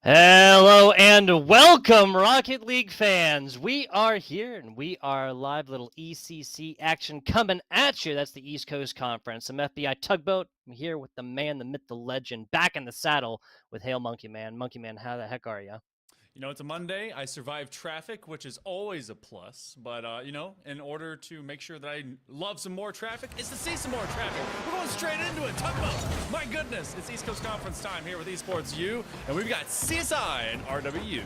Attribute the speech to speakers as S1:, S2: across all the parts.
S1: Hello and welcome, Rocket League fans. We are here and we are live. Little ECC action coming at you. That's the East Coast Conference. I'm FBI Tugboat. I'm here with the man, the myth, the legend, back in the saddle with Hail Monkey Man. Monkey Man, how the heck are you?
S2: You know, it's a Monday. I survived traffic, which is always a plus. But, in order to make sure that I love some more traffic, is to see some more traffic. We're going straight into it. Tugboat. My goodness. It's East Coast Conference time here with Esports U. And we've got CSI and RWU.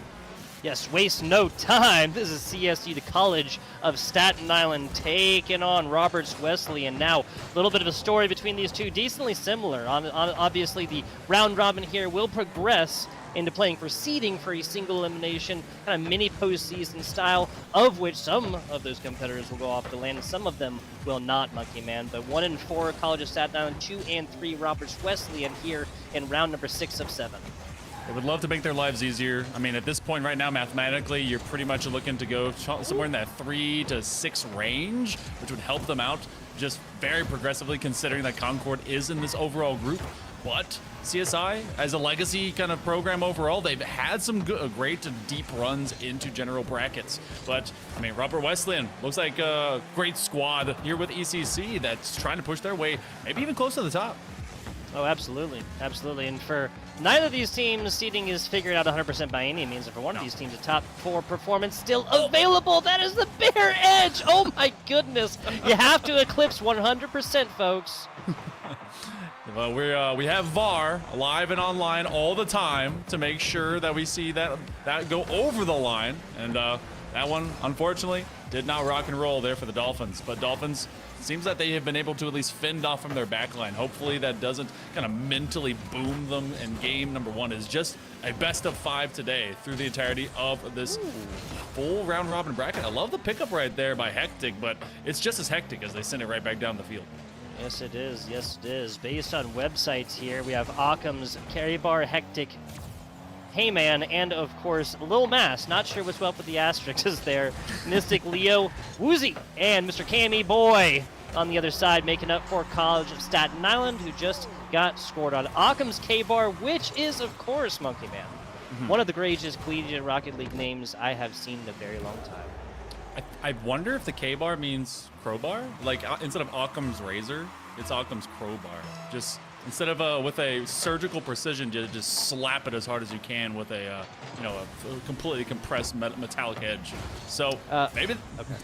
S1: Yes, waste no time. This is CSU, the College of Staten Island, taking on Roberts Wesley. And now a little bit of a story between these two, decently similar. Obviously, the round robin here will progress into playing for seeding for a single elimination, kind of mini postseason style, of which some of those competitors will go off the land and some of them will not, Monkey Man. But 1 and 4 College of Staten Island, 2 and 3 Roberts Wesley, and here in round number 6 of 7.
S2: They would love to make their lives easier. I mean, at this point right now, mathematically, you're pretty much looking to go somewhere in that 3 to 6 range, which would help them out just very progressively, considering that Concord is in this overall group. But CSI, as a legacy kind of program overall, they've had some great deep runs into general brackets. But, I mean, Robert Wesleyan looks like a great squad here with ECC that's trying to push their way, maybe even close to the top.
S1: Oh, absolutely. Absolutely. And for neither of these teams, seeding is figured out 100% by any means. And for one of these teams, a top 4 performance still available. That is the bare edge. Oh, my goodness. You have to eclipse 100%, folks.
S2: Well, we have VAR live and online all the time to make sure that we see that go over the line. And that one, unfortunately, did not rock and roll there for the Dolphins. But Dolphins, seems that they have been able to at least fend off from their backline. Hopefully that doesn't kind of mentally boom them, and game number 1 is just a best of 5 today through the entirety of this full round robin bracket. I love the pickup right there by Hectic, but it's just as hectic as they send it right back down the field.
S1: Yes, it is. Yes, it is. Based on websites here, we have Occam's, Carry Bar, Hectic, Heyman, and of course, Lil Mass. Not sure what's up with the asterisks there. Mystic, Leo, Woozy, and Mr. Cammy Boy on the other side, making up for College of Staten Island, who just got scored on. Occam's K-Bar, which is, of course, Monkey Man. One of the greatest collegiate Rocket League names I have seen in a very long time.
S2: I wonder if the K-bar means crowbar? Like, instead of Occam's razor, it's Occam's crowbar. Just instead of with a surgical precision, just slap it as hard as you can with a a completely compressed metallic edge. So maybe. Okay.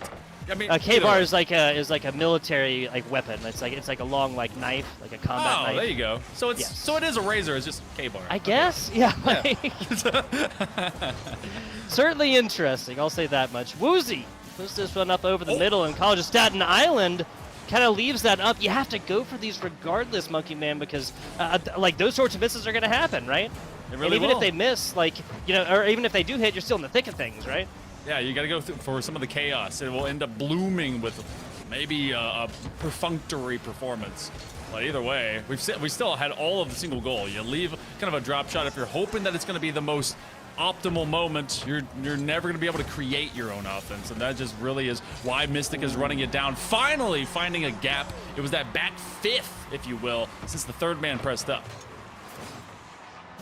S2: I mean,
S1: K-bar is like a military weapon. It's like a long knife, like a combat knife.
S2: Oh, there you go. So it's so it is a razor. It's just K-bar.
S1: I guess. Yeah. Certainly interesting. I'll say that much. Woozy puts this one up over the middle, and College of Staten Island kind of leaves that up. You have to go for these regardless, Monkey Man, because those sorts of misses are going to happen, right?
S2: It really
S1: and even
S2: will.
S1: if they miss, or even if they do hit, you're still in the thick of things, right?
S2: Yeah, you got to go for some of the chaos. It will end up blooming with maybe a perfunctory performance. But either way, we still had all of the single goal. You leave kind of a drop shot if you're hoping that it's going to be the most optimal moment. You're never going to be able to create your own offense, and that just really is why Mystic is running it down. Finally finding a gap. It was that back fifth, if you will, since the third man pressed up.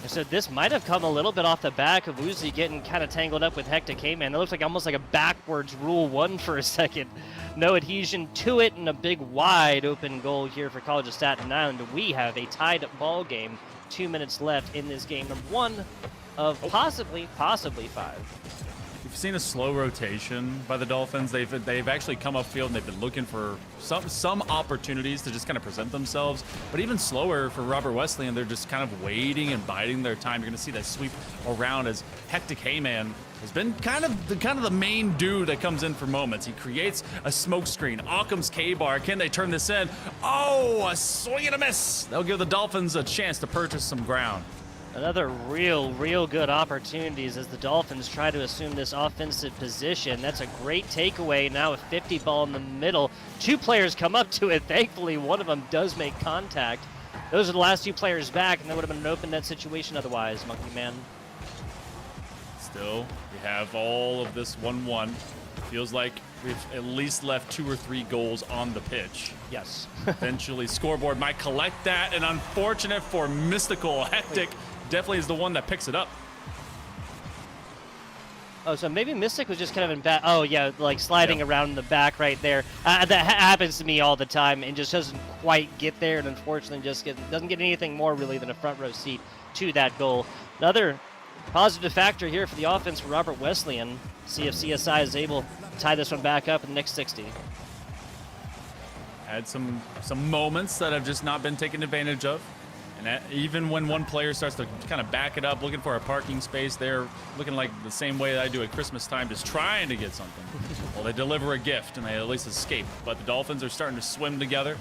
S1: So this might have come a little bit off the back of Uzi getting kind of tangled up with Hectic K-Man. It looks like almost like a backwards Rule 1 for a second. No adhesion to it, and a big wide open goal here for College of Staten Island. We have a tied ball game. 2 minutes left in this game. Number 1 of possibly 5.
S2: We've seen a slow rotation by the Dolphins. They've actually come upfield and they've been looking for some opportunities to just kind of present themselves. But even slower for Robert Wesley, and they're just kind of waiting and biding their time. You're going to see that sweep around as Hectic Heyman has been kind of the main dude that comes in for moments. He creates a smoke screen. Occam's K-bar. Can they turn this in? Oh, a swing and a miss. That'll give the Dolphins a chance to purchase some ground.
S1: Another real good opportunities as the Dolphins try to assume this offensive position. That's a great takeaway. Now a 50 ball in the middle. 2 players come up to it. Thankfully, one of them does make contact. Those are the last 2 players back, and that would have been an open net situation otherwise, Monkey Man.
S2: Still, we have all of this 1-1. Feels like we've at least left 2 or 3 goals on the pitch.
S1: Yes.
S2: Eventually, scoreboard might collect that, and unfortunate for Mystical, Hectic definitely is the one that picks it up.
S1: Oh, so maybe Mystic was just kind of in back. Oh, yeah, like sliding
S2: Yep.
S1: around in the back right there. That happens to me all the time and just doesn't quite get there, and unfortunately just doesn't get anything more really than a front row seat to that goal. Another positive factor here for the offense for Robert Wesleyan. See if CSI is able to tie this one back up in the next 60.
S2: Had some moments that have just not been taken advantage of. And that, even when one player starts to kind of back it up, looking for a parking space, they're looking like the same way that I do at Christmas time, just trying to get something. Well, they deliver a gift, and they at least escape. But the Dolphins are starting to swim together,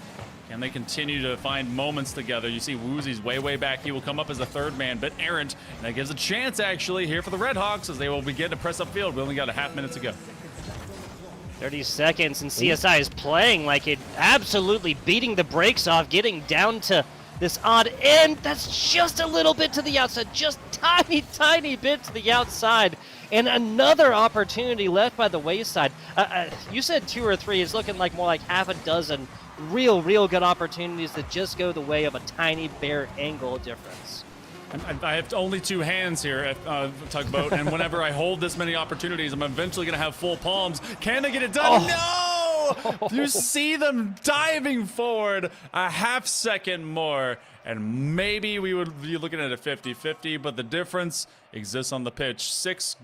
S2: and they continue to find moments together. You see Woozy's way back. He will come up as a third man, but errant. And that gives a chance, actually, here for the Red Hawks, as they will begin to press upfield. We only got a half minute to go.
S1: 30 seconds, and CSI is playing like it, absolutely beating the brakes off, getting down to this odd end. That's just a little bit to the outside, just tiny bit to the outside. And another opportunity left by the wayside. You said 2 or 3. It's looking like more like half a dozen real good opportunities that just go the way of a tiny bare angle difference.
S2: I have only 2 hands here at Tugboat, and whenever I hold this many opportunities, I'm eventually going to have full palms. Can they get it done?
S1: Oh.
S2: No! You see them diving forward a half second more, and maybe we would be looking at a 50-50, but the difference exists on the pitch. 6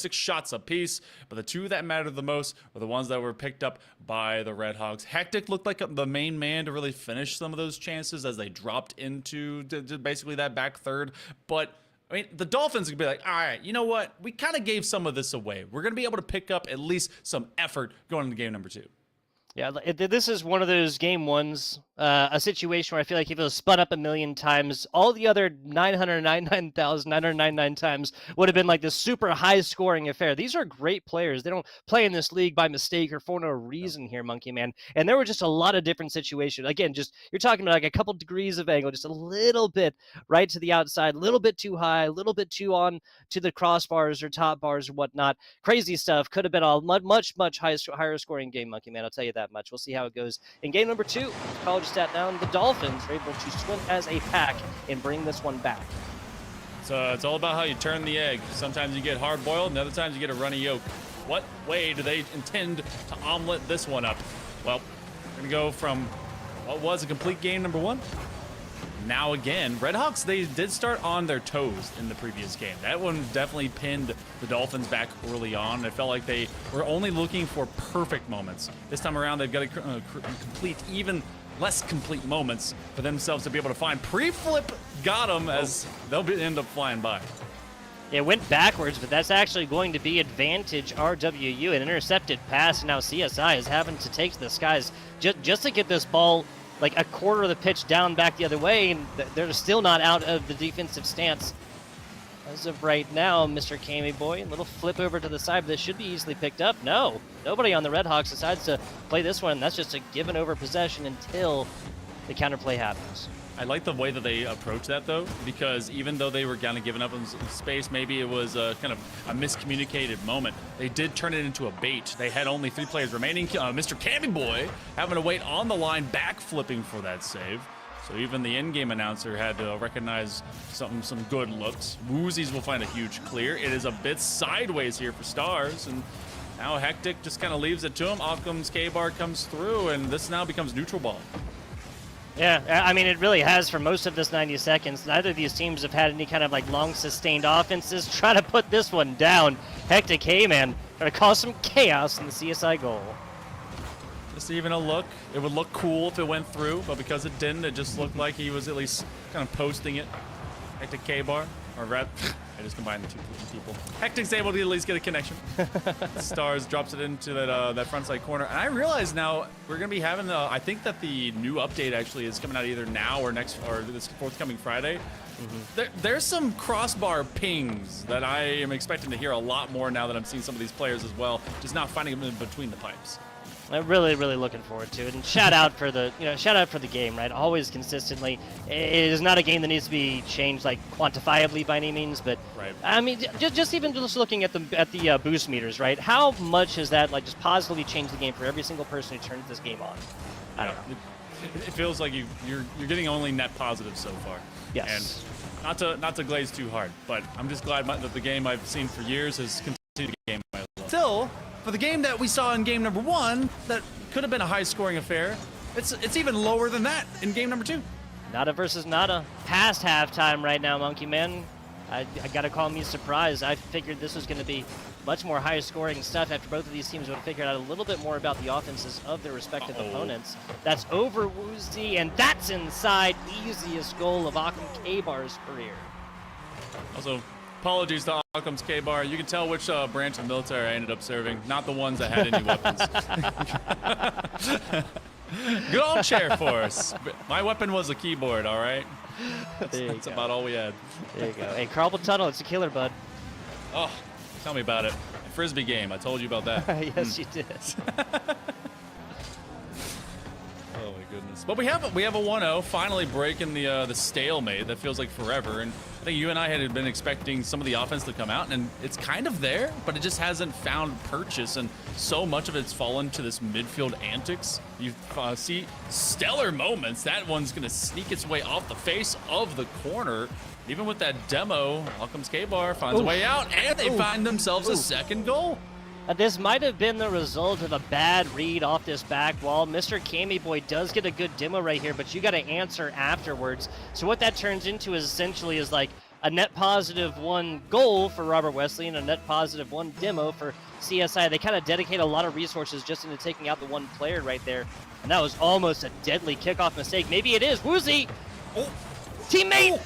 S2: shots apiece, but the 2 that mattered the most were the ones that were picked up by the Red Hawks. Hectic looked like the main man to really finish some of those chances as they dropped into basically that back third, but I mean, the Dolphins could be like, all right, you know what? We kind of gave some of this away. We're going to be able to pick up at least some effort going into game number 2.
S1: Yeah, this is one of those game ones, a situation where I feel like if it was spun up a million times, all the other 999,999 times would have been like this super high-scoring affair. These are great players. They don't play in this league by mistake or for no reason here, Monkey Man. And there were just a lot of different situations. Again, just you're talking about like a couple degrees of angle, just a little bit right to the outside, a little bit too high, a little bit too on to the crossbars or top bars or whatnot. Crazy stuff. Could have been a much higher scoring game, Monkey Man. I'll tell you that much. We'll see how it goes in game number 2. College of Staten Island, the Dolphins are able to swim as a pack and bring this one back.
S2: So it's all about how you turn the egg. Sometimes you get hard boiled, and other times you get a runny yolk. What way do they intend to omelet this one up? Well, we're gonna go from what was a complete game number 1. Now again, Red Hawks, they did start on their toes in the previous game. That one definitely pinned the Dolphins back early on. It felt like they were only looking for perfect moments. This time around, they've got to complete even less complete moments for themselves to be able to find. Pre-flip got them as they'll end up flying by.
S1: It went backwards, but that's actually going to be advantage RWU. An intercepted pass, and now CSI is having to take to the skies just to get this ball like a quarter of the pitch down back the other way, and they're still not out of the defensive stance. As of right now, Mr. Kami Boy, a little flip over to the side, but this should be easily picked up. No, nobody on the Red Hawks decides to play this one. That's just a given over possession until the counterplay happens.
S2: I like the way that they approach that, though, because even though they were kind of giving up in space, maybe it was a kind of a miscommunicated moment. They did turn it into a bait. They had only 3 players remaining. Mr. Cammy Boy having to wait on the line, back flipping for that save. So even the in-game announcer had to recognize some good looks. Woozies will find a huge clear. It is a bit sideways here for Stars, and now Hectic just kind of leaves it to him. Occam's K-Bar comes through, and this now becomes neutral ball.
S1: Yeah, I mean, it really has for most of this 90 seconds. Neither of these teams have had any kind of like long sustained offenses. Try to put this one down. Hectic Heyman trying to cause some chaos in the CSI goal.
S2: Just even a look. It would look cool if it went through, but because it didn't, it just looked like he was at least kind of posting it. Hectic K-Bar, or Red. I just combined the 2 people. Hectic's able to at least get a connection. Stars drops it into that front side corner. And I realize now we're going to be having I think that the new update actually is coming out either now or this forthcoming Friday. There's some crossbar pings that I am expecting to hear a lot more now that I'm seeing some of these players as well, just not finding them in between the pipes.
S1: I'm really looking forward to it, and shout out for the game, right? Always consistently. It is not a game that needs to be changed like quantifiably by any means, but
S2: right.
S1: I mean, just looking at the boost meters, right? How much has that like just positively changed the game for every single person who turns this game on? I don't know.
S2: It feels like you're getting only net positives so far.
S1: Yes.
S2: And not to glaze too hard, but I'm just glad that the game I've seen for years has continued. still, for the game that we saw in game number 1, that could have been a high-scoring affair, it's even lower than that in game number 2.
S1: Nada versus Nada. Past halftime right now, Monkey Man. I gotta call me surprised. I figured this was going to be much more high scoring stuff after both of these teams would have figured out a little bit more about the offenses of their respective opponents. That's over Woozy, and that's inside. Easiest goal of Occam K-Bar's career.
S2: Also, apologies to Occam's K-Bar. You can tell which branch of the military I ended up serving, not the ones that had any weapons. Good old chair force. My weapon was a keyboard, all right? That's about all we had.
S1: There you go. Hey, Carpal Tunnel, it's a killer, bud.
S2: Oh, tell me about it. A Frisbee game, I told you about that.
S1: Yes, you did.
S2: Oh my goodness. But we have a 1-0, finally breaking the stalemate that feels like forever. And I think you and I had been expecting some of the offense to come out, and it's kind of there, but it just hasn't found purchase, and so much of it's fallen to this midfield antics. You see stellar moments. That one's gonna sneak its way off the face of the corner. Even with that demo, Occam's K-Bar finds a way out, and they find themselves a second goal.
S1: This might have been the result of a bad read off this back wall. Mr. Kami Boy does get a good demo right here, but you got to answer afterwards. So what that turns into is essentially is like a net positive 1 goal for Robert Wesley and a net positive 1 demo for CSI. They kind of dedicate a lot of resources just into taking out the one player right there. And that was almost a deadly kickoff mistake. Maybe it is. Woozy! Oh. Teammate!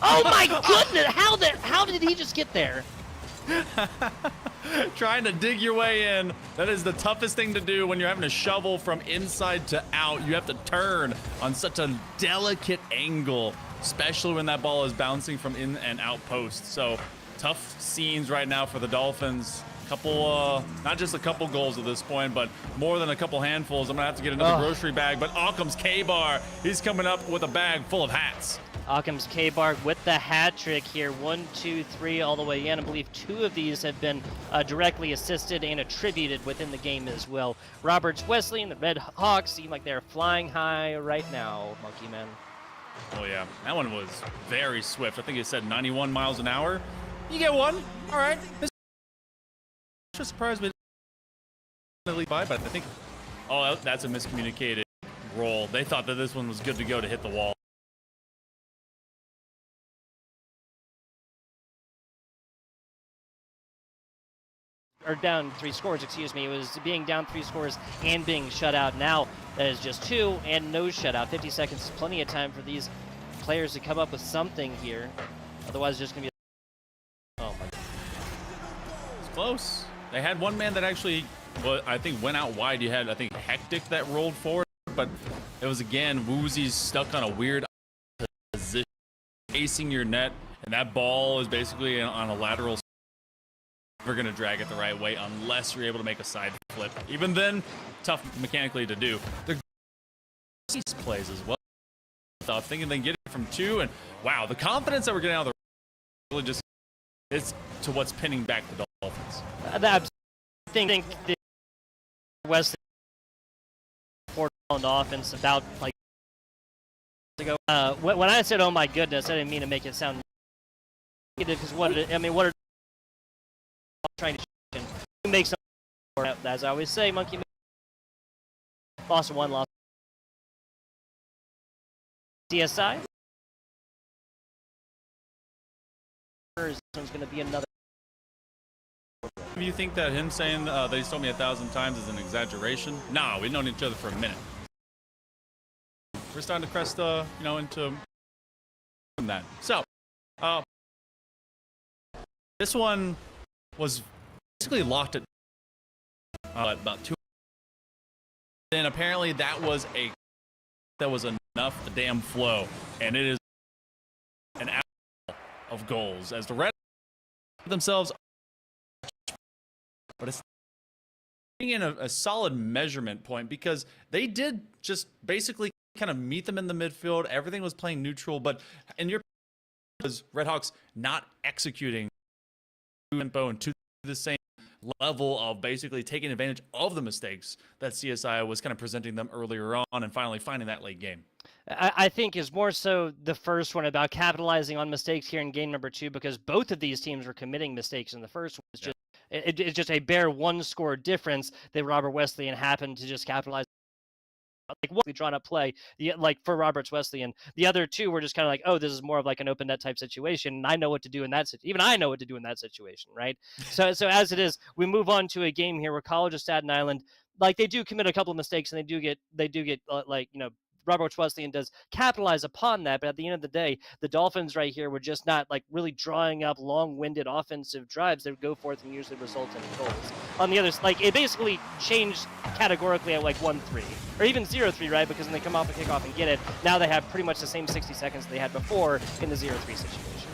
S1: Oh my goodness! How did he just get there?
S2: Trying to dig your way in. That is the toughest thing to do when you're having to shovel from inside to out. You have to turn on such a delicate angle, especially when that ball is bouncing from in and out posts. So tough scenes right now for the Dolphins. Couple, not just a couple goals at this point, but more than a couple handfuls. I'm gonna have to get another grocery bag, but Occam's K-Bar, he's coming up with a bag full of hats.
S1: Occam's K-Bar with the hat trick here. 1, 2, 3 all the way in. I believe 2 of these have been directly assisted and attributed within the game as well. Roberts Wesley and the Red Hawks seem like they're flying high right now, Monkey Man.
S2: Oh yeah, that one was very swift. I think it said 91 miles an hour. You get one. All right. Just surprised me to lead by, but I think, oh, that's a miscommunicated roll. They thought that this one was good to go to hit the wall.
S1: Or down 3 scores, excuse me. It was being down 3 scores and being shut out. Now that is just 2 and no shutout. 50 seconds is plenty of time for these players to come up with something here. Otherwise, it's just going to be... Oh, my God.
S2: It's close. They had one man that actually, well, I think, went out wide. You had, I think, Hectic that rolled forward. But it was, again, Woozy's stuck on a weird position, facing your net. And that ball is basically on a lateral. We're going to drag it the right way unless you're able to make a side flip. Even then, tough mechanically to do. They're these plays as well. Thinking they can get it from 2, and wow, the confidence that we're getting out of the really just is to what's pinning back the Dolphins.
S1: I think the Wesley on offense about like ago. When I said, "Oh my goodness," I didn't mean to make it sound negative because what are trying to make some, as I always say, Monkey lost 1, lost CSI. This one's going to be another.
S2: Do you think that him saying that he's told me 1,000 times is an exaggeration? No, we've known each other for a minute. We're starting to crest, into that. So, this one was basically locked at about 2. Then apparently that was enough to damn flow, and it is an hour of goals as the Red themselves, but it's in a solid measurement point because they did just basically kind of meet them in the midfield. Everything was playing neutral, but in your Red Hawks not executing tempo and to the same level of basically taking advantage of the mistakes that CSI was kind of presenting them earlier on and finally finding that late game.
S1: I think is more so the first one about capitalizing on mistakes here in game number 2 because both of these teams were committing mistakes in the first one. It's just It's just a bare one-score difference that Robert Wesleyan happened to just capitalize. Like what we drawn up play, like for Roberts Wesleyan, the other two were just kind of like, oh, this is more of like an open net type situation, and I know what to do in that. Even I know what to do in that situation, right? So as it is, we move on to a game here where College of Staten Island, like they do commit a couple of mistakes, and they do get like Robert Wesleyan does capitalize upon that, but at the end of the day, the Dolphins right here were just not like really drawing up long-winded offensive drives that would go forth and usually result in goals. On the other, like it basically changed categorically at like 1-3 or even 0-3, right? Because when they come off a kickoff and get it, now they have pretty much the same 60 seconds they had before in the 0-3 situation.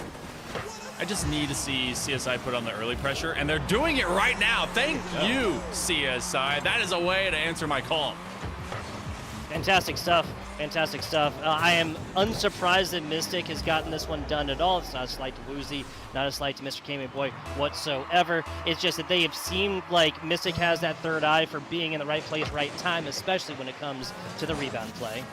S2: I just need to see CSI put on the early pressure, and they're doing it right now. Thank you, CSI. That is a way to answer my call.
S1: Fantastic stuff. Fantastic stuff. I am unsurprised that Mystic has gotten this one done at all. It's not a slight to Woozy, not a slight to Mr. Kame Boy whatsoever. It's just that they have seemed like Mystic has that third eye for being in the right place, right time, especially when it comes to the rebound play.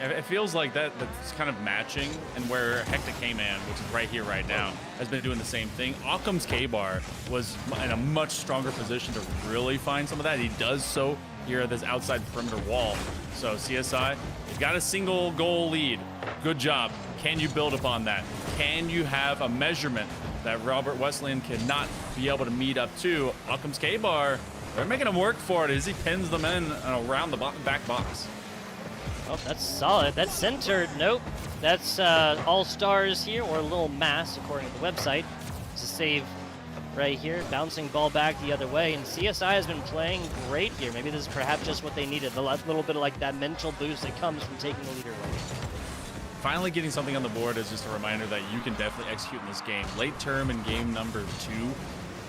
S2: It feels like that's kind of matching, and where Hectic K-Man, which is right here, right now, has been doing the same thing. Occam's K-Bar was in a much stronger position to really find some of that. He does so here at this outside perimeter wall. So CSI, you've got a single goal lead. Good job. Can you build upon that? Can you have a measurement that Robert Wesleyan cannot be able to meet up to? Occam's K-Bar, they're making him work for it as he pins them in around the back box.
S1: Oh, that's solid. That's centered. Nope. That's All-Stars here, or Little Mass, according to the website. It's a save right here. Bouncing ball back the other way. And CSI has been playing great here. Maybe this is perhaps just what they needed. A little bit of like that mental boost that comes from taking the leader away.
S2: Finally getting something on the board is just a reminder that you can definitely execute in this game. Late term in game number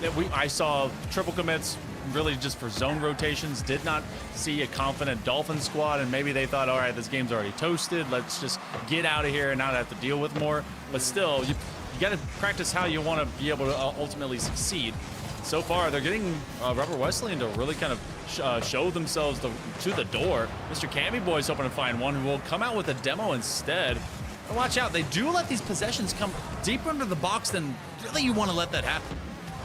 S2: 2. I saw triple commits really just for zone rotations, did not see a confident Dolphin squad, and maybe they thought, all right, this game's already toasted, let's just get out of here and not have to deal with more. But still, you got to practice how you want to be able to ultimately succeed. So far, they're getting Robert Wesleyan to really kind of show themselves to the door. Mr. Cammy Boy's hoping to find one who will come out with a demo instead. But watch out, they do let these possessions come deeper into the box than really you want to let that happen.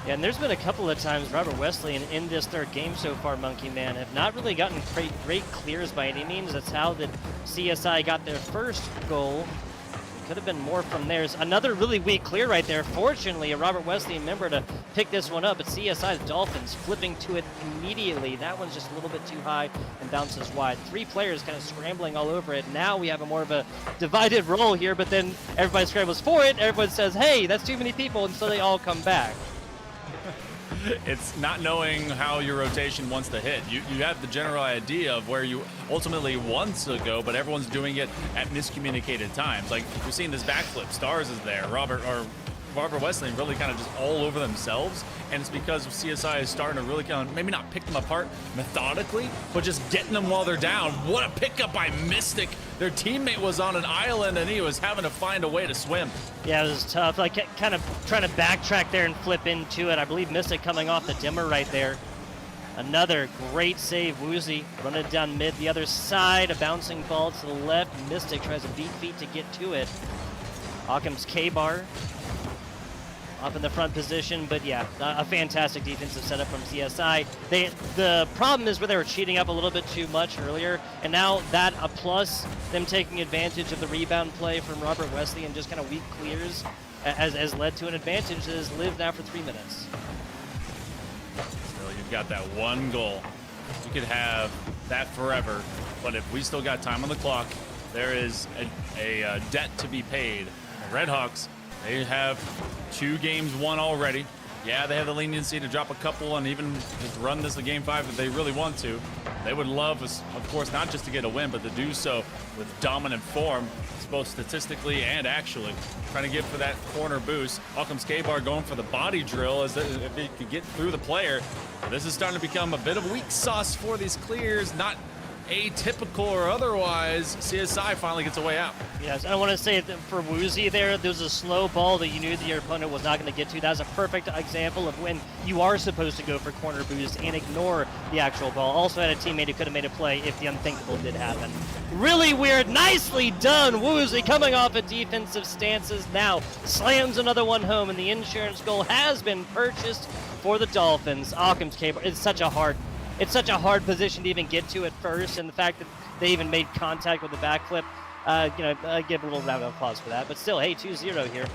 S1: Yeah, and there's been a couple of times Robert Wesleyan in this third game so far, Monkey Man, have not really gotten great clears by any means. That's how the CSI got their first goal. It could have been more from theirs. Another really weak clear right there. Fortunately, a Robert Wesleyan member to pick this one up, but CSI's Dolphins flipping to it immediately. That one's just a little bit too high and bounces wide. 3 players kind of scrambling all over it. Now we have a more of a divided role here, but then everybody scrambles for it. Everyone says, hey, that's too many people, and so they all come back.
S2: It's not knowing how your rotation wants to hit. You have the general idea of where you ultimately want to go, but everyone's doing it at miscommunicated times. Like, you're seeing this backflip. Stars is there. Robert Wesleyan really kind of just all over themselves, and it's because CSI is starting to really kind of maybe not pick them apart methodically, but just getting them while they're down. What a pickup by Mystic. Their teammate was on an island, and he was having to find a way to swim.
S1: Yeah, it was tough. Like, kind of trying to backtrack there and flip into it. I believe Mystic coming off the dimmer right there. Another great save, Woozy. Running down mid, the other side. A bouncing ball to the left. Mystic tries to beat feet to get to it. Occam's K-Bar up in the front position, but yeah, a fantastic defensive setup from CSI. The problem is where they were cheating up a little bit too much earlier, and now that plus them taking advantage of the rebound play from Robert Wesleyan, just kind of weak clears has led to an advantage that has lived now for 3 minutes.
S2: Still, you've got that one goal. You could have that forever, but if we still got time on the clock, there is a debt to be paid. The Redhawks, they have 2 games won already. Yeah, they have the leniency to drop a couple and even just run this to game 5 if they really want to. They would love, of course, not just to get a win, but to do so with dominant form, both statistically and actually. Trying to get for that corner boost. Occam's K-Bar going for the body drill as if they could get through the player. This is starting to become a bit of weak sauce for these clears. Not atypical or otherwise. CSI finally gets a way out.
S1: Yes, I want to say that for Woozy there was a slow ball that you knew that your opponent was not going to get to. That was a perfect example of when you are supposed to go for corner boost and ignore the actual ball. Also had a teammate who could have made a play if the unthinkable did happen. Really weird. Nicely done, Woozy, coming off of defensive stances. Now slams another one home, and the insurance goal has been purchased for the Dolphins. Occam's Cable. It's such a hard position to even get to at first, and the fact that they even made contact with the backflip, give a little round of applause for that. But still, hey, 2-0 here.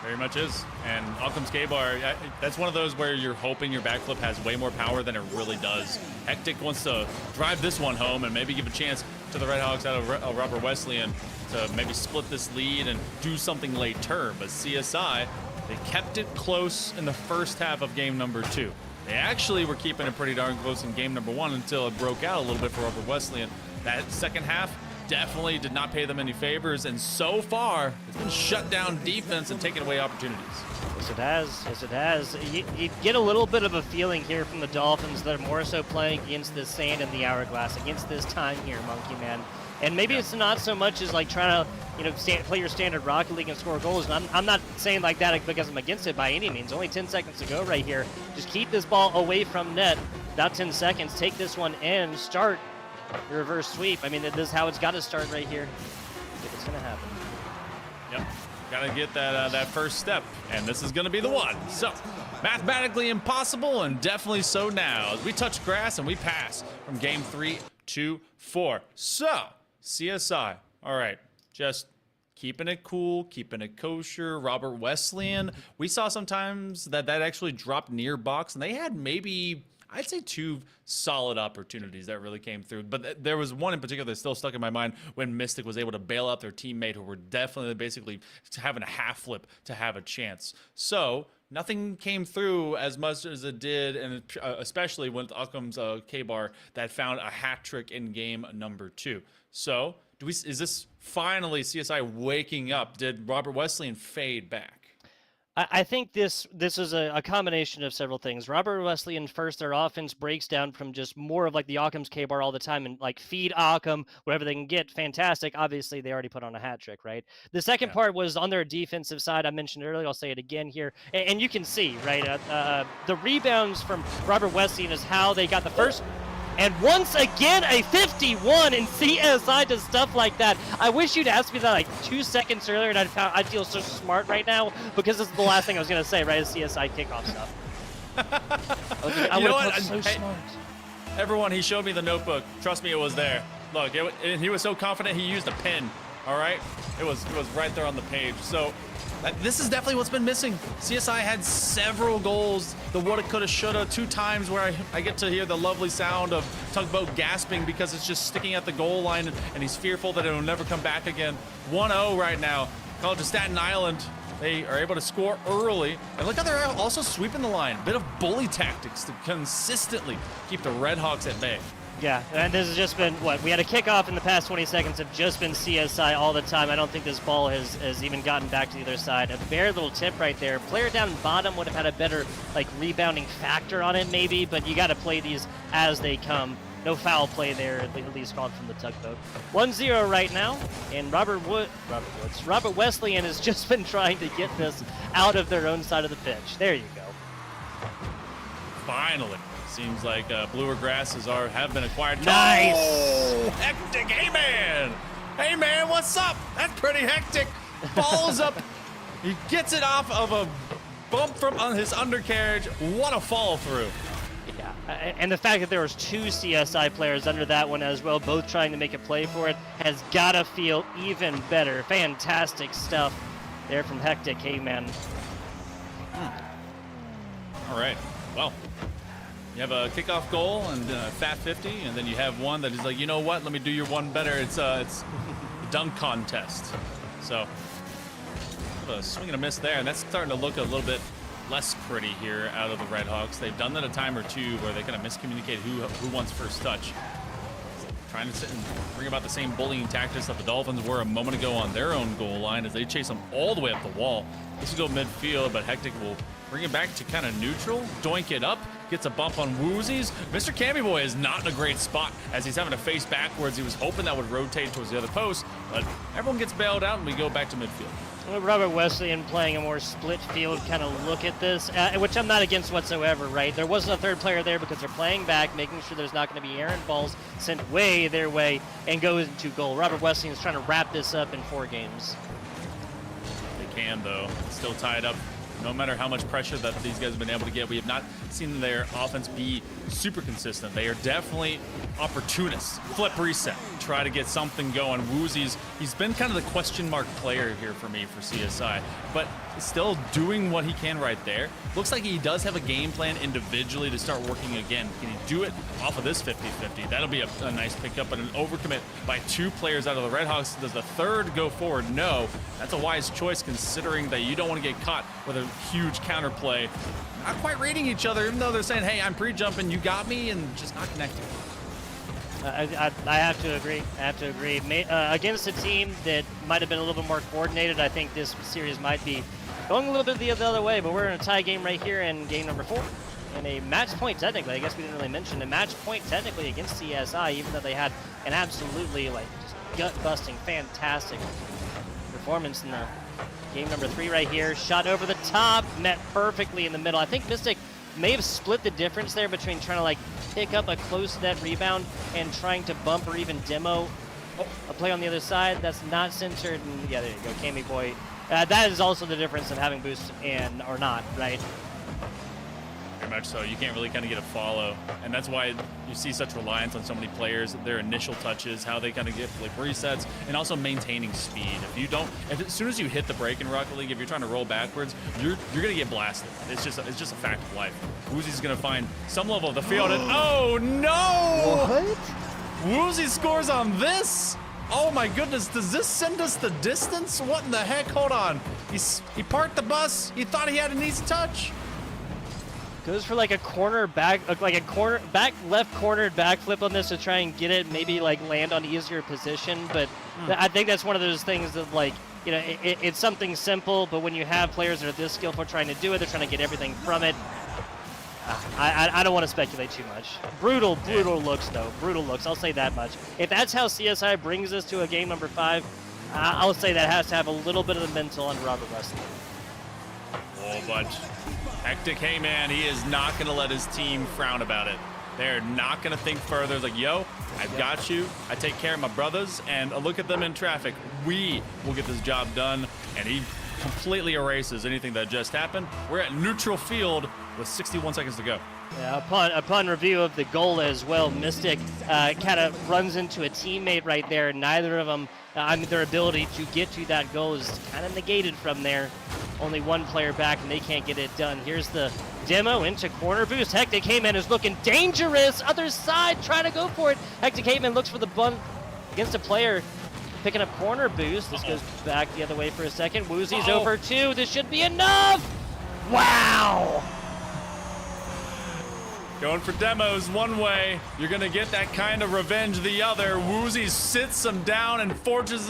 S2: Very much is. And Occam's K-Bar, that's one of those where you're hoping your backflip has way more power than it really does. Hectic wants to drive this one home and maybe give a chance to the Redhawks out of Robert Wesleyan to maybe split this lead and do something late term. But CSI, they kept it close in the first half of game number 2. They actually were keeping it pretty darn close in game number 1 until it broke out a little bit for Robert Wesleyan. That second half definitely did not pay them any favors, and so far, it's been shut down defense and taking away opportunities.
S1: Yes, it has. Yes, it has. You get a little bit of a feeling here from the Dolphins that are more so playing against this sand in the hourglass, against this time here, Monkey Man. And maybe it's not so much as like trying to, play your standard Rocket League and score goals. And I'm not saying like that because I'm against it by any means. Only 10 seconds to go right here. Just keep this ball away from net. About 10 seconds. Take this one in. Start your reverse sweep. I mean, this is how it's got to start right here if it's going to happen.
S2: Yep. Got to get that first step, and this is going to be the one. So, mathematically impossible, and definitely so now, as we touch grass and we pass from game 3 to 4. So, CSI, all right, just keeping it cool, keeping it kosher. Robert Wesleyan, we saw sometimes that actually dropped near box, and they had maybe, I'd say, 2 solid opportunities that really came through. But there was one in particular that's still stuck in my mind when Mystic was able to bail out their teammate who were definitely basically having a half flip to have a chance. So nothing came through as much as it did, and especially with Occam's K-Bar that found a hat trick in game number 2. So is this finally CSI waking up? Did Robert Wesleyan fade back?
S1: I think this is a combination of several things. Robert Wesleyan, first, their offense breaks down from just more of like the Occam's K-Bar all the time and like feed Occam, whatever they can get. Fantastic. Obviously, they already put on a hat trick, right? The second part was on their defensive side. I mentioned earlier, I'll say it again here. And you can see, right, the rebounds from Robert Wesleyan is how they got the first. And once again, a 51 in CSI does stuff like that. I wish you'd asked me that like 2 seconds earlier, and I'd feel so smart right now because this is the last thing I was going to say, right, is CSI kickoff stuff. I would have felt so smart.
S2: Everyone, he showed me the notebook. Trust me, it was there. Look, he was so confident he used a pen, all right? It was right there on the page. So this is definitely what's been missing. CSI had several goals, the woulda, coulda, shoulda, 2 times where I get to hear the lovely sound of Tugboat gasping because it's just sticking at the goal line and he's fearful that it will never come back again. 1-0 right now. College of Staten Island, they are able to score early. And look how they're also sweeping the line. A bit of bully tactics to consistently keep the Redhawks at bay.
S1: Yeah, and this has just been, we had a kickoff in the past 20 seconds have just been CSI all the time. I don't think this ball has even gotten back to the other side. A bare little tip right there. Player down bottom would have had a better rebounding factor on it maybe, but you got to play these as they come. No foul play there, at least called from the Tugboat. 1-0 right now, and Robert Wesleyan has just been trying to get this out of their own side of the pitch. There you go.
S2: Finally. Seems like bluer grasses have been acquired.
S1: Nice!
S2: Oh, hectic. Hey, man. Hey, man, what's up? That's pretty hectic. Balls up. He gets it off of a bump from his undercarriage. What a follow through.
S1: Yeah, and the fact that there was 2 CSI players under that one as well, both trying to make a play for it, has got to feel even better. Fantastic stuff there from Hectic. Hey, man.
S2: All right. Well, you have a kickoff goal and a fat 50, and then you have one that is like, you know what? Let me do your one better. It's a dunk contest. So a swing and a miss there, and that's starting to look a little bit less pretty here out of the Redhawks. They've done that a time or 2 where they kind of miscommunicate who wants first touch. Trying to sit and bring about the same bullying tactics that the Dolphins were a moment ago on their own goal line as they chase them all the way up the wall. This will go midfield, but Hectic will bring it back to kind of neutral, doink it up, gets a bump on Woozies. Mr. Cammy Boy is not in a great spot as he's having to face backwards. He was hoping that would rotate towards the other post, but everyone gets bailed out and we go back to midfield.
S1: Robert Wesleyan playing a more split field kind of look at this, which I'm not against whatsoever, right? There wasn't a third player there because they're playing back, making sure there's not going to be errant balls sent way their way and goes into goal. Robert Wesleyan is trying to wrap this up in 4 games.
S2: They can, though. It's still tied up No matter how much pressure that these guys have been able to get, we have not seen their offense be super consistent. They are definitely opportunists. Flip reset, try to get something going. Woozy's, he's been kind of the question mark player here for me for CSI, but still doing what he can right there. Looks like he does have a game plan individually to start working again. Can he do it off of this 50-50? That'll be a nice pickup, but an overcommit by 2 players out of the Redhawks. Does the third go forward? No. That's a wise choice considering that you don't want to get caught with a huge counterplay. Not quite reading each other, even though they're saying, hey, I'm pre-jumping, you got me, and just not connecting.
S1: I have to agree. I have to agree. Against a team that might have been a little bit more coordinated, I think this series might be going a little bit the other way, but we're in a tie game right here in game number 4. And a match point technically, I guess we didn't really mention, a match point technically against CSI, even though they had an absolutely like just gut-busting, fantastic performance in the game number 3 right here. Shot over the top, met perfectly in the middle. I think Mystic may have split the difference there between trying to like pick up a close net rebound and trying to bump or even demo a play on the other side. That's not centered. And yeah, there you go, Kami Boy. That is also the difference of having boost and or not, right?
S2: Very much so. You can't really kind of get a follow, and that's why you see such reliance on so many players, their initial touches, how they kind of get like resets, and also maintaining speed. If you don't, as soon as you hit the break in Rocket League, if you're trying to roll backwards, you're gonna get blasted. It's just a fact of life. Woozy's gonna find some level of the field, and oh no!
S3: What?
S2: Woozy scores on this. Oh my goodness, does this send us the distance? What in the heck? Hold on. He parked the bus. He thought he had an easy touch.
S1: Goes for like a corner back, like a corner back left cornered backflip on this to try and get it, maybe like land on easier position. But I think that's one of those things that like, you know, it's something simple, but when you have players that are this skillful trying to do it, they're trying to get everything from it. I don't want to speculate too much. Brutal looks though. Brutal looks. I'll say that much. If that's how CSI brings us to a game number 5, I'll say that has to have a little bit of the mental on Robert Wesley.
S2: Oh, but Hectic Heyman, he is not going to let his team frown about it. They're not going to think further. It's like, yo, I've got you. I take care of my brothers, and look at them in traffic. We will get this job done, and he completely erases anything that just happened. We're at neutral field with 61 seconds to go.
S1: Yeah, upon review of the goal as well, Mystic kind of runs into a teammate right there. Neither of them, their ability to get to that goal is kind of negated from there. Only one player back, and they can't get it done. Here's the demo into corner boost. Hectic Heyman is looking dangerous. Other side, trying to go for it. Hectic Heyman looks for the bunt against a player. Picking up corner boost. This goes back the other way for a second. Woozy's over 2. This should be enough. Wow.
S2: Going for demos one way, you're gonna get that kind of revenge the other. Woozy sits him down and forces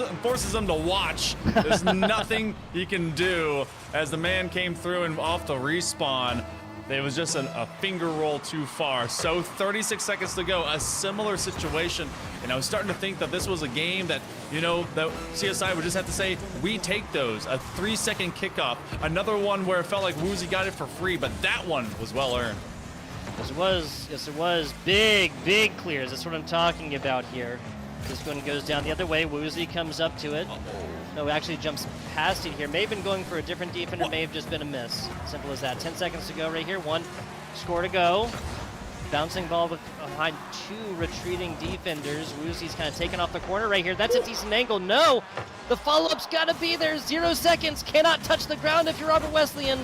S2: him to watch. There's nothing he can do as the man came through and off the respawn. It was just a finger roll too far. So 36 seconds to go, a similar situation. And I was starting to think that this was a game that, you know, that CSI would just have to say, we take those. A 3-second kickoff. Another one where it felt like Woozy got it for free, but that one was well earned.
S1: Yes, it was. Big clears. That's what I'm talking about here. This one goes down the other way. Woozy comes up to it. No, actually jumps past it here. May have been going for a different defender. May have just been a miss. Simple as that. 10 seconds to go right here. 1 score to go. Bouncing ball behind 2 retreating defenders. Woozy's kind of taken off the corner right here. That's a decent angle. No! The follow-up's got to be there. 0 seconds. Cannot touch the ground if you're Robert Wesleyan.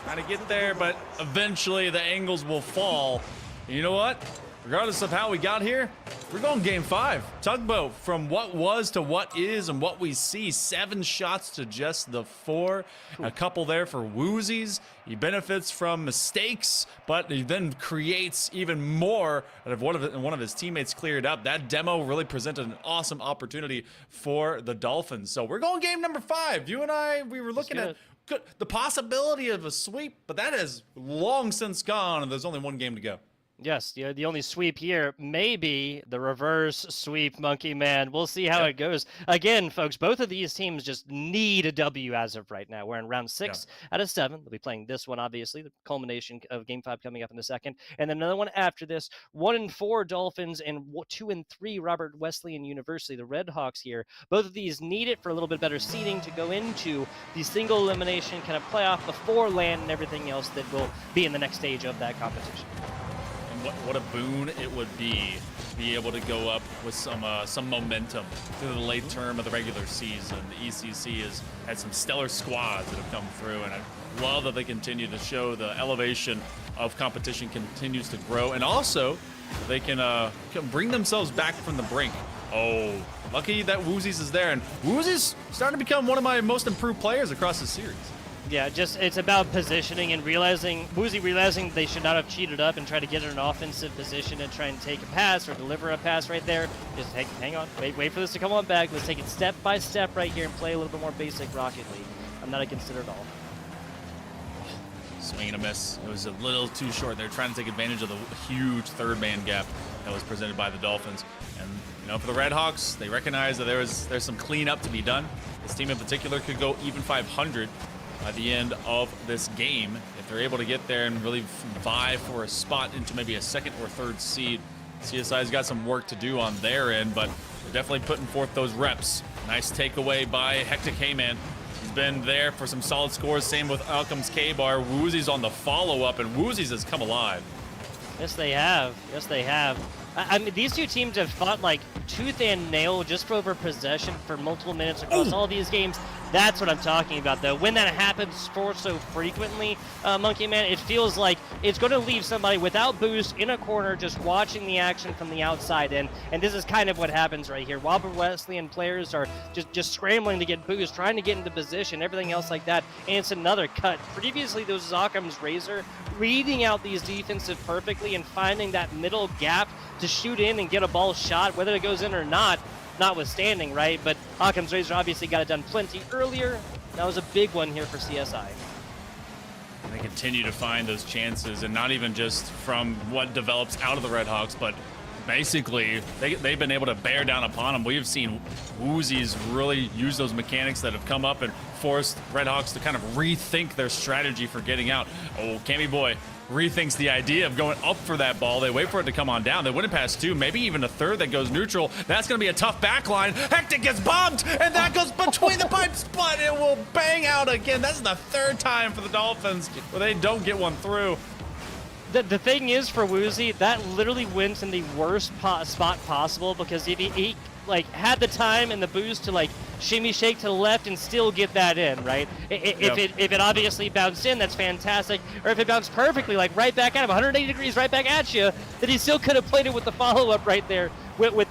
S2: Trying to get there, but eventually the angles will fall. And you know what? Regardless of how we got here, we're going game 5. Tugboat from what was to what is and what we see. 7 shots to just the 4. A couple there for Woozies. He benefits from mistakes, but he then creates even more out of one of his teammates cleared up. That demo really presented an awesome opportunity for the Dolphins. So we're going game number 5. You and I, we were looking at the possibility of a sweep, but that has long since gone, and there's only one game to go.
S1: Yes, the only sweep here may be the reverse sweep, Monkey Man. We'll see how
S2: Yeah.
S1: it goes. Again, folks, both of these teams just need a W as of right now. We're in round
S2: Yeah.
S1: 6 out of 7. They'll be playing this one, obviously, the culmination of Game 5 coming up in a second. And then another one after this, 1-4 Dolphins and 2-3 Robert Wesleyan University, the Red Hawks here. Both of these need it for a little bit better seeding to go into the single elimination kind of playoff before land and everything else that will be in the next stage of that competition.
S2: What a boon it would be to be able to go up with some momentum through the late term of the regular season. The ECC has had some stellar squads that have come through, and I love that they continue to show the elevation of competition continues to grow, and also they can bring themselves back from the brink. Oh, lucky that Woozies is there, and Woozies starting to become one of my most improved players across the series.
S1: Yeah, just it's about positioning and Woozy realizing they should not have cheated up and try to get in an offensive position and try and take a pass or deliver a pass right there. Just hang on, wait for this to come on back. Let's take it step by step right here and play a little bit more basic Rocket League. I'm not against it at all.
S2: Swing and a miss. It was a little too short. They're trying to take advantage of the huge third man gap that was presented by the Dolphins. And for the Red Hawks, they recognize that there's some cleanup to be done. This team in particular could go even 500 by the end of this game if they're able to get there and really vie for a spot into maybe a second or third seed. CSI's got some work to do on their end, but they're definitely putting forth those reps. Nice takeaway by Hectic Heyman. He's been there for some solid scores. Same with Alchem's K-Bar. Woozies on the follow-up, and Woozies has come alive.
S1: Yes, they have. Yes, they have. I mean, these two teams have fought like tooth and nail just for over possession for multiple minutes across all these games. That's what I'm talking about, though. When that happens for so frequently, Monkey Man, it feels like it's going to leave somebody without boost in a corner just watching the action from the outside. And this is kind of what happens right here. Robert Wesleyan players are just scrambling to get boost, trying to get into position, everything else like that. And it's another cut. Previously, those Occam's Razor reading out these defensive perfectly and finding that middle gap to shoot in and get a ball shot, whether it goes in or not, notwithstanding, right? But Occam's Razor obviously got it done plenty earlier. That was a big one here for CSI.
S2: They continue to find those chances, and not even just from what develops out of the Red Hawks, but basically they've been able to bear down upon them. We've seen Woozies really use those mechanics that have come up and forced Red Hawks to kind of rethink their strategy for getting out. Oh, Cammy Boy rethinks the idea of going up for that ball. They wait for it to come on down. They win it past two, maybe even a third that goes neutral. That's going to be a tough back line. Hectic gets bumped, and that goes between the pipes, but it will bang out again. That's the third time for the Dolphins where they don't get one through.
S1: The thing is for Woozy, that literally went in the worst spot possible, because if he like had the time and the boost to like shimmy shake to the left and still get that in, right? If it obviously bounced in, that's fantastic. Or if it bounced perfectly, like right back at him, 180 degrees right back at you, then he still could have played it with the follow-up right there with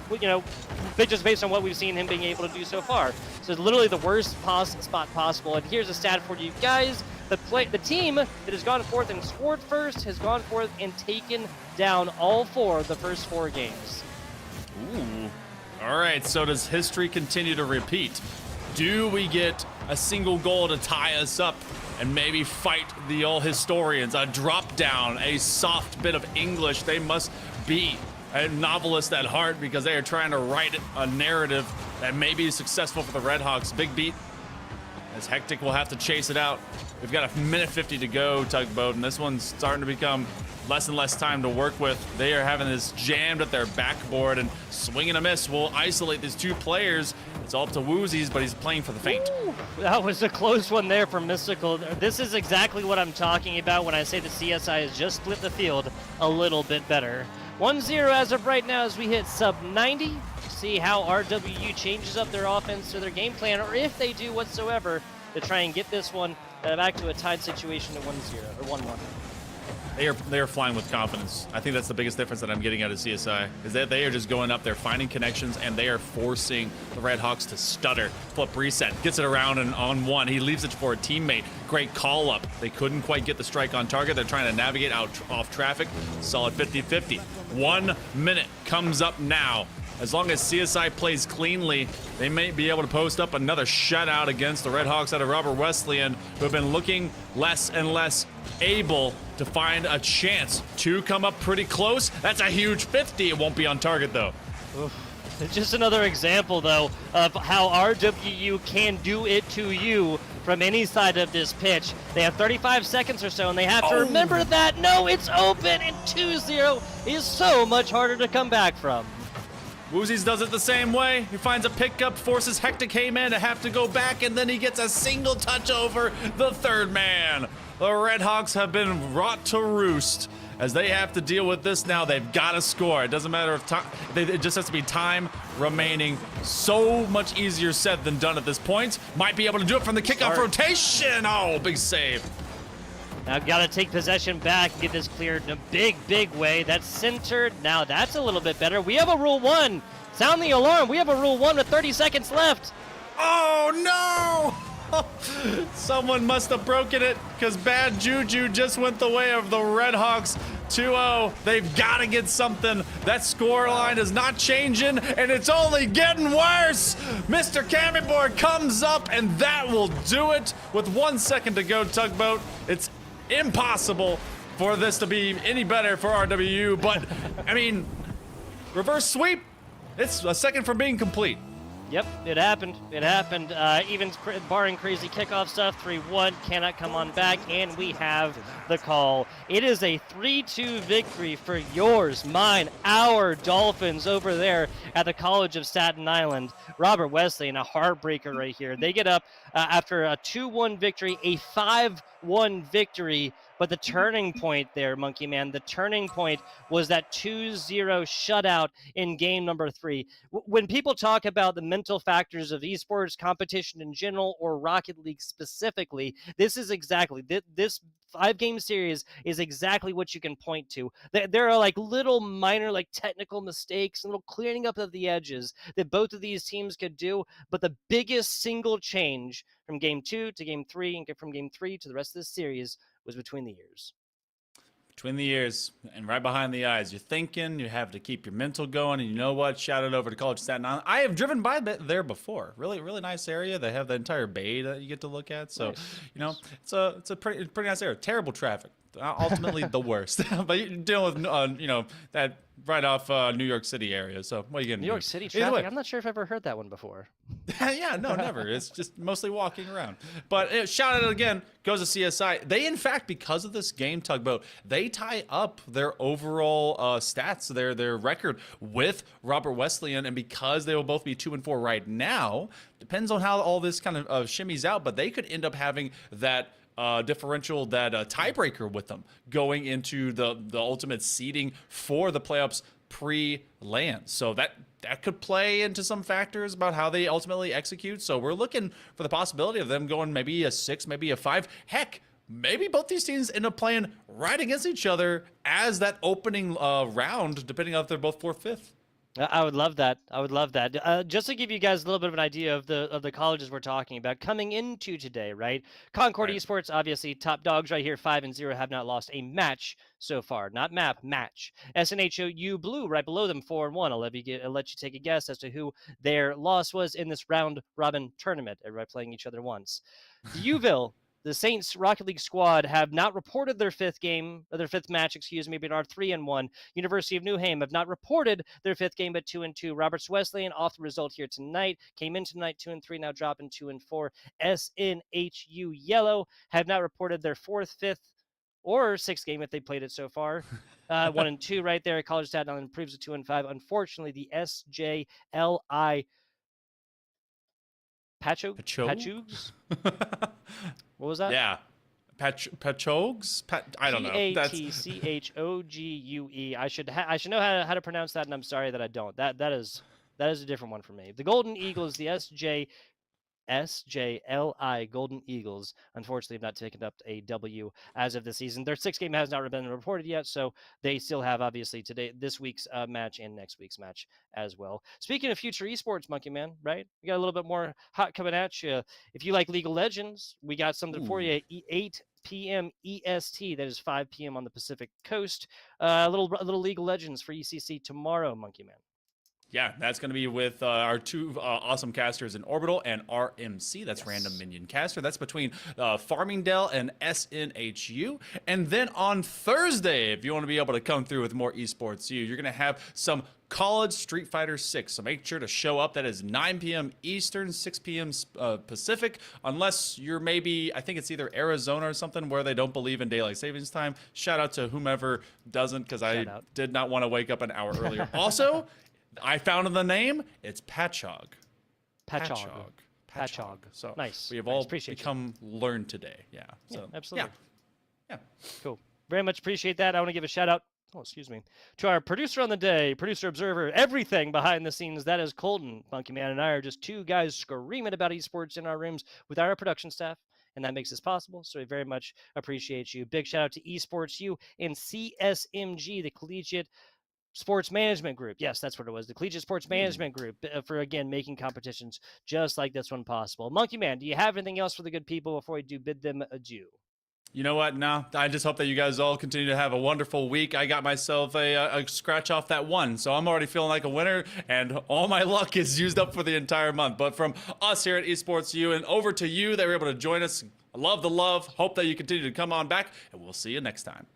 S1: just based on what we've seen him being able to do so far. So it's literally the worst spot possible. And here's a stat for you guys. The team that has gone forth and scored first has gone forth and taken down all 4 of the first 4 games.
S2: Ooh. All right, so does history continue to repeat? Do we get a single goal to tie us up and maybe fight the old historians? A drop down, a soft bit of English. They must be a novelist at heart, because they are trying to write a narrative that may be successful for the Red Hawks. Big beat, as Hectic will have to chase it out. We've got a minute 50 to go, Tugboat, and this one's starting to become less and less time to work with. They are having this jammed at their backboard, and swing and a miss will isolate these 2 players. It's all up to Woozies, but he's playing for the feint.
S1: Ooh, that was a close one there for Mystical. This is exactly what I'm talking about when I say the CSI has just split the field a little bit better. 1-0 as of right now as we hit sub 90. See how RWU changes up their offense or their game plan, or if they do whatsoever, to try and get this one back to a tied situation at 1-0 or 1-1.
S2: They are flying with confidence. I think that's the biggest difference that I'm getting out of CSI, is that they are just going up there, finding connections, and they are forcing the Red Hawks to stutter. Flip reset, gets it around and on one. He leaves it for a teammate. Great call up. They couldn't quite get the strike on target. They're trying to navigate out off traffic. Solid 50-50. 1 minute comes up now. As long as CSI plays cleanly, they may be able to post up another shutout against the Red Hawks out of Robert Wesleyan, who have been looking less and less able to find a chance to come up pretty close. That's a huge 50. It won't be on target, though.
S1: It's just another example, though, of how RWU can do it to you from any side of this pitch. They have 35 seconds or so, and they have to remember that, no, it's open, and 2-0 is so much harder to come back from.
S2: Woozies does it the same way. He finds a pickup, forces Hectic K-Man to have to go back, and then he gets a single touch over the third man. The Red Hawks have been brought to roost as they have to deal with this now. They've got to score. It doesn't matter if time, it just has to be time remaining. So much easier said than done at this point. Might be able to do it from the kickoff rotation. Oh, big save.
S1: Now got to take possession back and get this cleared in a big, big way. That's centered. Now that's a little bit better. We have a Rule 1. Sound the alarm. We have a Rule 1 with 30 seconds left.
S2: Oh, no! Someone must have broken it because bad juju just went the way of the Red Hawks. 2-0. They've got to get something. That score line is not changing, and it's only getting worse. Mr. Camryboard comes up, and that will do it. With 1 second to go, Tugboat. It's impossible for this to be any better for RWU, but I mean, reverse sweep, it's a second from being complete.
S1: Yep, it happened. It happened. Even barring crazy kickoff stuff, 3-1 cannot come on back, and we have the call. It is a 3-2 victory for yours, mine, our Dolphins over there at the College of Staten Island. Robert Wesley in a heartbreaker right here. They get up after a 2-1 victory, a 5-1 victory. But the turning point there, Monkey Man, the turning point was that 2-0 shutout in game number 3. When people talk about the mental factors of esports competition in general or Rocket League specifically, this is exactly, this 5-game series is exactly what you can point to. There are like little minor like technical mistakes, little clearing up of the edges that both of these teams could do, but the biggest single change from game 2 to game 3 and from game 3 to the rest of this series was between the ears.
S2: Between the ears and right behind the eyes. You're thinking, you have to keep your mental going, and you know what? Shout it over to College of Staten Island. I have driven by there before. Really, really nice area. They have the entire bay that you get to look at. So,
S1: nice.
S2: You know, it's a pretty nice area. Terrible traffic. Ultimately the worst. But you're dealing with, you know, that right off New York City area. So what are you going to do?
S1: New York City traffic? I'm not sure if I've ever heard that one before.
S2: Yeah, no, never. It's just mostly walking around. But shout out again, goes to CSI. They, in fact, because of this game, Tugboat, they tie up their overall stats, their record with Robert Wesleyan. And because they will both be 2-4 right now, depends on how all this kind of shimmies out, but they could end up having that differential, that tiebreaker with them going into the ultimate seeding for the playoffs pre-land. So that could play into some factors about how they ultimately execute. So we're looking for the possibility of them going maybe a 6, maybe a 5. Heck, maybe both these teams end up playing right against each other as that opening round, depending on if they're both 4th, 5th.
S1: I would love that. I would love that. Just to give you guys a little bit of an idea of the colleges we're talking about coming into today, right? Concord
S2: Right.
S1: Esports, obviously top dogs right here, 5-0, have not lost a match so far. Not map, match. SNHOU Blue right below them, 4-1. I'll let you take a guess as to who their loss was in this round robin tournament. Everybody playing each other once. Uville. The Saints Rocket League squad have not reported their 5th match, but are 3-1. University of New Haven have not reported their 5th game, but 2-2. Roberts Wesleyan off the result here tonight. Came in tonight 2-3, now dropping 2-4. SNHU Yellow have not reported their 4th, 5th, or 6th game if they played it so far. 1-2 right there. College of Staten Island improves to 2-5. Unfortunately, the SJLI Pachugs? What was that?
S2: Yeah. Pachogues? I don't know.
S1: Patchogue. I should know how to pronounce that, and I'm sorry that I don't. That is a different one for me. The Golden Eagles, the SJLI Golden Eagles, unfortunately have not taken up a W as of this season. Their 6th game has not been reported yet, so they still have obviously this week's match and next week's match as well. Speaking of future esports, Monkey Man, right? We got a little bit more hot coming at you. If you like League of Legends, we got something for you. 8 p.m. EST, that is 5 p.m. on the Pacific Coast. A little League of Legends for ECC tomorrow, Monkey Man.
S2: Yeah, that's going to be with our two awesome casters in Orbital and RMC. That's
S1: Yes.
S2: Random Minion Caster. That's between Farmingdale and SNHU. And then on Thursday, if you want to be able to come through with more esports, you're going to have some College Street Fighter 6. So make sure to show up. That is 9 p.m. Eastern, 6 p.m. Pacific. Unless you're maybe, I think it's either Arizona or something where they don't believe in daylight savings time. Shout out to whomever doesn't, because I did not want to wake up an hour earlier. Also, I found the name. It's Patchog.
S1: Patchog.
S2: So
S1: nice.
S2: we have all
S1: Appreciate
S2: learned today. Yeah. So,
S1: absolutely.
S2: Yeah.
S1: Cool. Very much appreciate that. I want to give a shout out. Oh, excuse me. To our producer on the day, producer observer, everything behind the scenes. That is Colton. Monkey Man and I are just two guys screaming about esports in our rooms with our production staff, and that makes this possible. So we very much appreciate you. Big shout out to Esports U and CSMG, the Collegiate Sports Management Group. Yes, that's what it was. The Collegiate Sports Management Group for, again, making competitions just like this one possible. Monkey Man, do you have anything else for the good people before we do bid them adieu?
S2: You know what? No, I just hope that you guys all continue to have a wonderful week. I got myself a scratch off that one, so I'm already feeling like a winner, and all my luck is used up for the entire month. But from us here at Esports U and over to you that were able to join us, I love the love. Hope that you continue to come on back, and we'll see you next time.